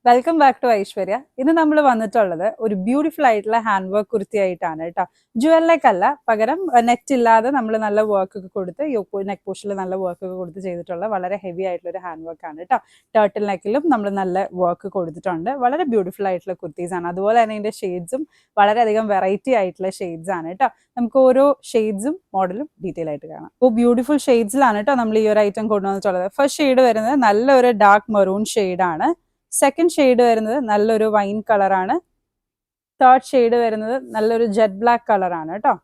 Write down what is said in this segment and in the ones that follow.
Welcome back to Aishwarya. ഇന്ന് നമ്മൾ വന്നിട്ടുള്ളത് ഒരു ബ്യൂട്ടിഫുൾ ആയിട്ടുള്ള ഹാൻഡ് വർക്ക് കുർത്തി ആയിട്ടാണ് കേട്ടോ. ജുവലിലേക്കല്ല, പകരം നെറ്റ് ഇല്ലാതെ നമ്മൾ നല്ല വർക്ക് ഒക്കെ കൊടുത്ത് നെക്ക് പോഷനിൽ നല്ല വർക്ക് ഒക്കെ കൊടുത്ത് ചെയ്തിട്ടുള്ള വളരെ ഹെവി ആയിട്ടുള്ള ഒരു ഹാൻഡ് വർക്ക് ആണ് കേട്ടോ. ടേർട്ടിൽ നെക്കിലും നമ്മൾ നല്ല വർക്ക് കൊടുത്തിട്ടുണ്ട്. വളരെ ബ്യൂട്ടിഫുൾ ആയിട്ടുള്ള കുർത്തീസ് ആണ്. അതുപോലെ തന്നെ ഇതിന്റെ ഷെയ്ഡ്സും വളരെയധികം വെറൈറ്റി ആയിട്ടുള്ള ഷെയ്ഡ്സ് ആണ് കേട്ടോ. നമുക്ക് ഓരോ ഷെയ്ഡ്സും മോഡലും ഡീറ്റെയിൽ ആയിട്ട് കാണാം. അപ്പോൾ ബ്യൂട്ടിഫുൾ ഷെയ്ഡ്സിലാണ് കേട്ടോ നമ്മൾ ഈ ഒരു ഐറ്റം കൊണ്ടുവന്നിട്ടുള്ളത്. ഫസ്റ്റ് ഷെയ്ഡ് വരുന്നത് നല്ലൊരു ഡാർക്ക് മെറൂൺ ഷെയ്ഡാണ്. സെക്കൻഡ് ഷെയ്ഡ് വരുന്നത് നല്ലൊരു വൈൻ കളറാണ്. തേർഡ് ഷെയ്ഡ് വരുന്നത് നല്ലൊരു ജെറ്റ് ബ്ലാക്ക് കളറാണ് കേട്ടോ.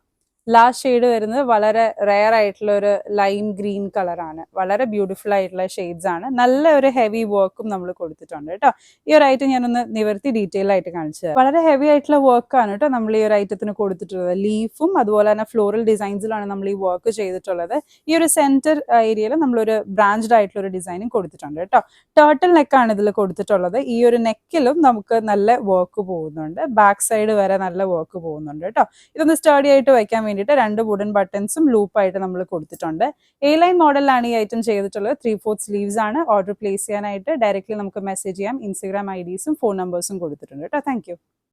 ലാസ്റ്റ് ഷെയ്ഡ് വരുന്നത് വളരെ റെയർ ആയിട്ടുള്ള ഒരു ലൈം ഗ്രീൻ കളറാണ്. വളരെ ബ്യൂട്ടിഫുൾ ആയിട്ടുള്ള ഷെയ്ഡ്സ് ആണ്. നല്ല ഒരു ഹെവി വർക്കും നമ്മൾ കൊടുത്തിട്ടുണ്ട് കേട്ടോ. ഈ ഒരു ഐറ്റം ഞാനൊന്ന് നിവർത്തി ഡീറ്റെയിൽ ആയിട്ട് കാണിച്ചു തരാം. വളരെ ഹെവി ആയിട്ടുള്ള വർക്കാണ് കേട്ടോ നമ്മൾ ഈ ഒരു ഐറ്റത്തിന് കൊടുത്തിട്ടുള്ളത്. ലീഫും അതുപോലെ തന്നെ ഫ്ലോറൽ ഡിസൈൻസിലാണ് നമ്മൾ ഈ വർക്ക് ചെയ്തിട്ടുള്ളത്. ഈ ഒരു സെന്റർ ഏരിയയിൽ നമ്മളൊരു ബ്രാഞ്ച്ഡ് ആയിട്ടുള്ള ഒരു ഡിസൈനും കൊടുത്തിട്ടുണ്ട് കേട്ടോ. ടേർട്ടിൽ നെക്കാണ് ഇതിൽ കൊടുത്തിട്ടുള്ളത്. ഈ ഒരു നെക്കിലും നമുക്ക് നല്ല വർക്ക് പോകുന്നുണ്ട്. ബാക്ക് സൈഡ് വരെ നല്ല വർക്ക് പോകുന്നുണ്ട് കേട്ടോ. ഇതൊന്ന് സ്റ്റഡി ആയിട്ട് വയ്ക്കാൻ വേണ്ടിയിട്ട് 2 വുഡൻ ബട്ടൺസും ലൂപ്പായിട്ട് നമ്മൾ കൊടുത്തിട്ടുണ്ട്. എ ലൈൻ മോഡലാണ് ഈ ഐറ്റം ചെയ്തിട്ടുള്ളത്. 3/4 സ്ലീവ്സ് ആണ്. ഓർഡർ പ്ലേസ് ചെയ്യാനായിട്ട് ഡയറക്റ്റ്ലി നമുക്ക് മെസ്സേജ് ചെയ്യാം. ഇൻസ്റ്റഗ്രാം IDസും ഫോൺ നമ്പേഴ്സും കൊടുത്തിട്ടുണ്ട് കേട്ടോ. താങ്ക്